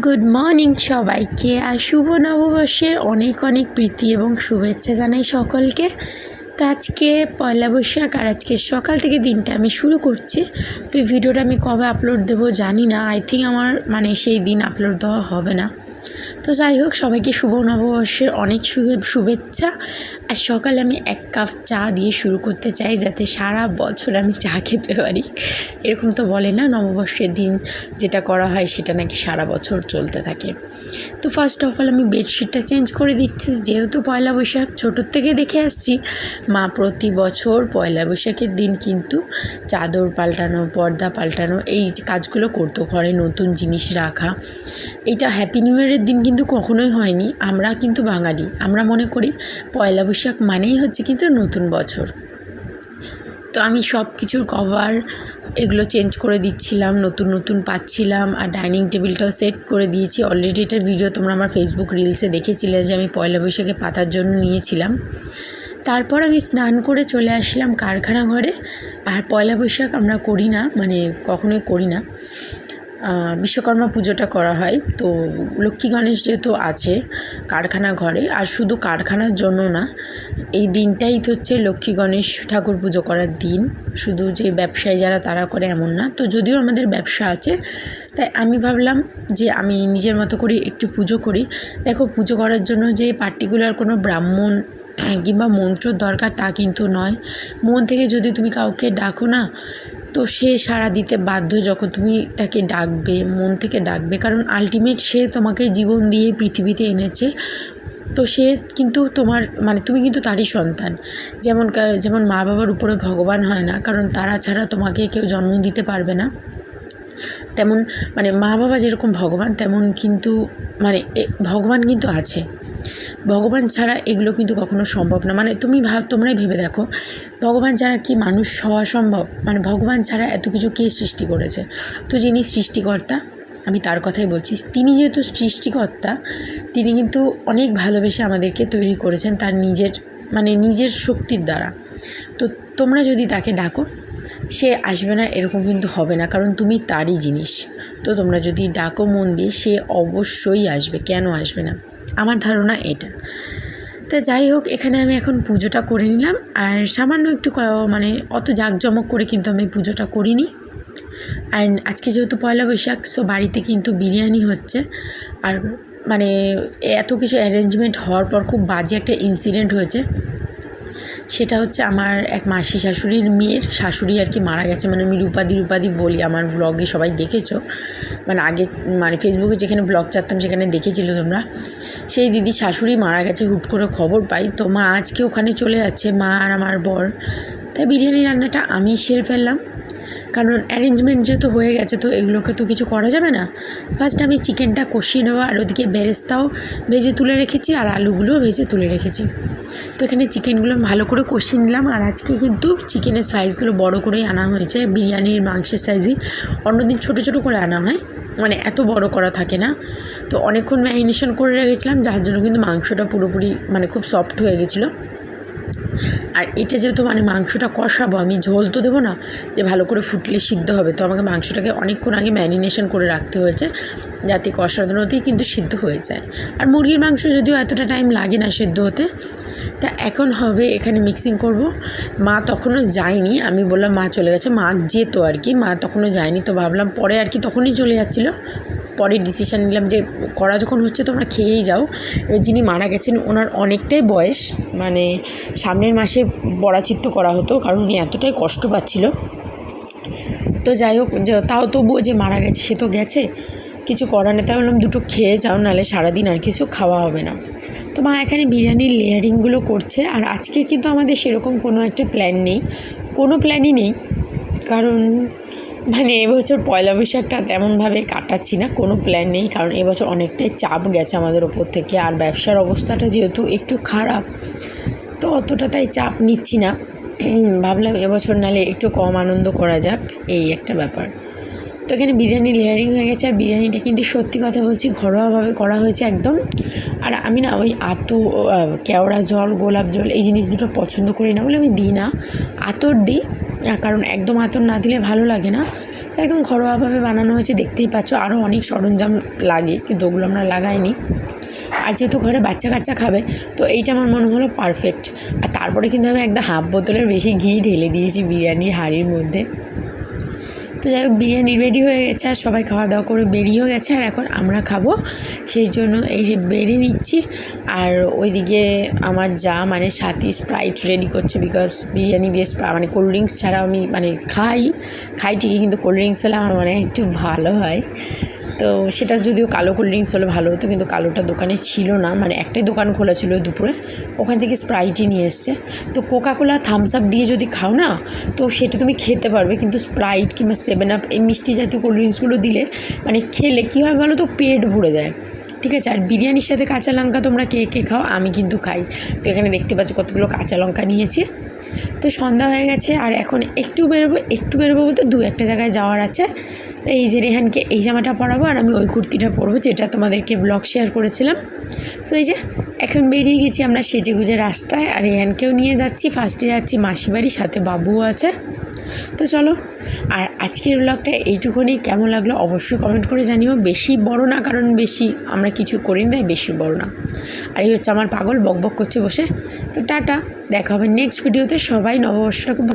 Good morning সবাইকে, আর শুভ নববর্ষের অনেক অনেক প্রীতি এবং শুভেচ্ছা জানাই সকলকে। তো আজকে পয়লা বৈশাখ, আর আজকে সকাল থেকে দিনটা আমি শুরু করছি। তো এই ভিডিওটা আমি কবে আপলোড দেবো জানি না, আই থিঙ্ক আমার সেই দিন আপলোড দেওয়া হবে না। তো যাই হোক, সবাইকে শুভ নববর্ষের অনেক শুভেচ্ছা। আর সকালে আমি 1 কাপ চা দিয়ে শুরু করতে চাই, যাতে সারা বছর আমি চা খেতে পারি। এরকম তো বলে না, নববর্ষের দিন যেটা করা হয় সেটা নাকি সারা বছর চলতে থাকে। তো ফার্স্ট অফ অল আমি বেডশিটটা চেঞ্জ করে দিচ্ছি, যেহেতু পয়লা বৈশাখ ছোটোর থেকে দেখে আসছি মা প্রতি বছর পয়লা বৈশাখের দিন কিন্তু চাদর পাল্টানো, পর্দা পাল্টানো, এই কাজগুলো করতো। ঘরে নতুন জিনিস রাখা, এইটা হ্যাপি নিউ ইয়ারের দিন কিন্তু কখনোই হয়নি। আমরা কিন্তু বাঙালি, আমরা মনে করি পয়লা বৈশাখ মানেই হচ্ছে কিন্তু নতুন বছর। তো আমি সব কিছুর কভার এগুলো চেঞ্জ করে দিচ্ছিলাম, নতুন নতুন পাচ্ছিলাম। আর ডাইনিং টেবিলটাও সেট করে দিয়েছি। অলরেডি এটার ভিডিও তোমরা আমার ফেসবুক রিলসে দেখেছিলে যে আমি পয়লা বৈশাখে পাতার জন্য নিয়েছিলাম। তারপর আমি স্নান করে চলে আসলাম কারখানা ঘরে। আর পয়লা বৈশাখ আমরা করি না, মানে কখনোই করি না, বিশ্বকর্মা পুজোটা করা হয়। তো লক্ষ্মী গণেশ যেহেতু আছে কারখানা ঘরে, আর শুধু কারখানার জন্য না, এই দিনটাই হচ্ছে লক্ষ্মী গণেশ ঠাকুর পুজো করার দিন। শুধু যে ব্যবসায়ী যারা তারা করে এমন না। তো যদিও আমাদের ব্যবসা আছে, তাই আমি ভাবলাম যে আমি নিজের মতো করে একটু পুজো করি। দেখো, পুজো করার জন্য যে পার্টিকুলার কোনো ব্রাহ্মণ কিংবা মন্ত্রর দরকার তা কিন্তু নয়। মন থেকে যদি তুমি কাউকে ডাকো না, তো সে সাড়া দিতে বাধ্য যখন তুমি তাকে ডাকবে, মন থেকে ডাকবে। কারণ আলটিমেট সে তোমাকে জীবন দিয়ে পৃথিবীতে এনেছে। তো সে কিন্তু তোমার, মানে তুমি কিন্তু তারই সন্তান। যেমন মা বাবার উপরে ভগবান হয় না, কারণ তারা ছাড়া তোমাকে কেউ জন্ম দিতে পারবে না। তেমন মানে মা বাবা যেরকম ভগবান, তেমন কিন্তু ভগবান কিন্তু আছে। ভগবান ছাড়া এগুলো কিন্তু কখনো সম্ভব না। মানে তোমরাই ভেবে দেখো, ভগবান ছাড়া কি মানুষ হওয়া সম্ভব? মানে ভগবান ছাড়া এত কিছু কে সৃষ্টি করেছে? তো যিনি সৃষ্টিকর্তা, আমি তার কথাই বলছি। তিনি যেহেতু সৃষ্টিকর্তা, তিনি কিন্তু অনেক ভালোবেসে আমাদেরকে তৈরি করেছেন তার নিজের শক্তির দ্বারা। তো তোমরা যদি তাকে ডাকো, সে আসবে না এরকম কিন্তু হবে না, কারণ তুমি তারই জিনিস। তো তোমরা যদি ডাকো মন দিয়ে, সে অবশ্যই আসবে, কেন আসবে না? আমার ধারণা এটা। তো যাই হোক, এখানে আমি এখন পুজোটা করে নিলাম। আর সামান্য একটু অত জাঁকজমক করে কিন্তু আমি পুজোটা করিনি। আর আজকে যেহেতু পয়লা বৈশাখ, সো বাড়িতে কিন্তু বিরিয়ানি হচ্ছে। আর এত কিছু অ্যারেঞ্জমেন্ট হওয়ার পর খুব বাজে একটা ইনসিডেন্ট হয়েছে। সেটা হচ্ছে আমার এক মাসি শাশুড়ির মেয়ের শাশুড়ি আর কি মারা গেছে। আমি রূপাদি বলি, আমার ব্লগে সবাই দেখেছো, আগে ফেসবুকে যেখানে ব্লগ চাচ্তাম সেখানে দেখেছিলো তোমরা। সেই দিদি শাশুড়ি মারা গেছে, হুট করে খবর পাই। তো মা আজকে ওখানে চলে যাচ্ছে, মা আর আমার বর। তাই বিরিয়ানি রান্নাটা আমি সেরে ফেললাম, কারণ অ্যারেঞ্জমেন্ট যেহেতু হয়ে গেছে, তো এগুলোকে তো কিছু করা যাবে না। ফার্স্ট আমি চিকেনটা কষিয়ে নেওয়া, আর ওদিকে বেরেস্তাও ভেজে তুলে রেখেছি, আর আলুগুলোও ভেজে তুলে রেখেছি। তো এখানে চিকেনগুলো ভালো করে কষিয়ে নিলাম। আর আজকে কিন্তু চিকেনের সাইজগুলো বড় করেই আনা হয়েছে, বিরিয়ানির মাংসের সাইজই। অন্যদিন ছোটো ছোটো করে আনা হয়, এত বড় করা থাকে না। তো অনেকক্ষণ ম্যারিনেশন করে রেখেছিলাম, যার জন্য কিন্তু মাংসটা পুরোপুরি খুব সফট হয়ে গেছিলো। আর এটা যেহেতু মাংসটা কষাবো, আমি ঝোল তো দেবো না যে ভালো করে ফুটলে সিদ্ধ হবে। তো আমাকে মাংসটাকে অনেকক্ষণ আগে ম্যারিনেশন করে রাখতে হয়েছে, যাতে কষানোতেই কিন্তু সিদ্ধ হয়ে যায়। আর মুরগির মাংস যদিও এতটা টাইম লাগে না সিদ্ধ হতে। তা এখন হবে এখানে মিক্সিং করব। মা তখনও যায়নি, আমি বললাম মা চলে গেছে। মা যেত আর কি, মা তখনও যায়নি। তো ভাবলাম পরে আর কি, তখনই চলে যাচ্ছিলো। পরে ডিসিশান নিলাম যে করা যখন হচ্ছে তোমরা খেয়েই যাও। এবার যিনি মারা গেছেন ওনার অনেকটাই বয়স, সামনের মাসে বড়াচিত্ত করা হতো, কারণ উনি এতটাই কষ্ট পাচ্ছিল। তো যাই হোক, তাও তবুও যে মারা গেছে, সে তো গেছে, কিছু করার নেই। তাই বললাম দুটো খেয়ে যাও, নাহলে সারাদিন আর কিছু খাওয়া হবে না। তো মা এখানে বিরিয়ানির লেয়ারিংগুলো করছে। আর আজকে কিন্তু আমাদের সেরকম কোনো একটা প্ল্যান নেই, কোনো প্ল্যানই নেই, কারণ এবছর পয়লা বৈশাখটা তেমনভাবে কাটাচ্ছি না, কোনো প্ল্যান নেই। কারণ এবছর অনেকটাই চাপ গেছে আমাদের ওপর থেকে, আর ব্যবসার অবস্থাটা যেহেতু একটু খারাপ, তো অতটা তাই চাপ নিচ্ছি না। ভাবলাম এবছর নাহলে একটু কম আনন্দ করা যাক, এই একটা ব্যাপার। তো এখানে বিরিয়ানি লেয়ারিং হয়ে গেছে। আর বিরিয়ানিটা কিন্তু সত্যি কথা বলছি ঘরোয়াভাবে করা হয়েছে একদম। আর আমি না ওই কেওড়া জল, গোলাপ জল এই জিনিস দুটো পছন্দ করি না বলে আমি দিই না। আতর দিই, কারণ একদম আতর না দিলে ভালো লাগে না। তো একদম ঘরোয়াভাবে বানানো হয়েছে, দেখতেই পাচ্ছ। আরও অনেক সরঞ্জাম লাগে কিন্তু ওগুলো আমরা লাগাইনি। আর যেহেতু ঘরে বাচ্চা কাচ্চা খাবে তো এইটা আমার মনে হলো পারফেক্ট। আর তারপরে কিন্তু আমি একদম হাফ বোতলের বেশি ঘি ঢেলে দিয়েছি বিরিয়ানির হাঁড়ির মধ্যে। তো যাই হোক, বিরিয়ানি রেডি হয়ে গেছে আর সবাই খাওয়া দাওয়া করে বেরিয়েও গেছে। আর এখন আমরা খাবো, সেই জন্য এই যে বেড়ে নিচ্ছি। আর ওইদিকে আমার যা মানে সাথী স্প্রাইট রেডি করছে, বিকজ বিরিয়ানি দিয়ে মানে কোল্ড ড্রিঙ্কস ছাড়া আমি মানে খাই ঠিকই, কিন্তু কোল্ড ড্রিঙ্কস হলে আমার মানে একটু ভালো হয়। তো সেটা যদিও কালো কোল্ড ড্রিঙ্কস হলে ভালো হতো, কিন্তু কালোটা দোকানে ছিল না, মানে একটাই দোকান খোলা ছিল দুপুরে, ওখান থেকে স্প্রাইটই নিয়ে এসছে। তো কোকাকোলা থামস আপ দিয়ে যদি খাও না তো সেটা তুমি খেতে পারবে, কিন্তু স্প্রাইট কিংবা 7 আপ এই মিষ্টি জাতীয় কোল্ড ড্রিঙ্কসগুলো দিলে মানে খেলে কী হয় বলো তো, পেট ভরে যায়। ঠিক আছে। আর বিরিয়ানির সাথে কাঁচা লঙ্কা তোমরা কে খাও, আমি কিন্তু খাই। তো এখানে দেখতে পাচ্ছ কতগুলো কাঁচা লঙ্কা নিয়েছি। তো সন্ধ্যা হয়ে গেছে আর এখন একটু বেরোবো বলতে 2-1 জায়গায় যাওয়ার আছে। এই যে রেহানকে এই জামাটা পরাবো আর আমি ওই কুর্তিটা পরবো, যেটা তোমাদেরকে ব্লগ শেয়ার করেছিলাম। সো এই যে এখন বেরিয়ে গেছি আমরা সেজেগুজে রাস্তায়, আর রেহানকেও নিয়ে যাচ্ছি। ফার্স্টে যাচ্ছি মাসিবাড়ি, সাথে বাবুও আছে। তো চলো, আর আজকের ব্লগটা এইটুকুনি। কেমন লাগলো অবশ্যই কমেন্ট করে জানিও। বেশি বড় না, কারণ বেশি আমরা কিছু করি না, বেশি বড় না। আর এই হচ্ছে আমার পাগল, বকবক করছে বসে। তো টাটা, দেখা হবে নেক্সট ভিডিওতে। সবাই নববর্ষটা খুব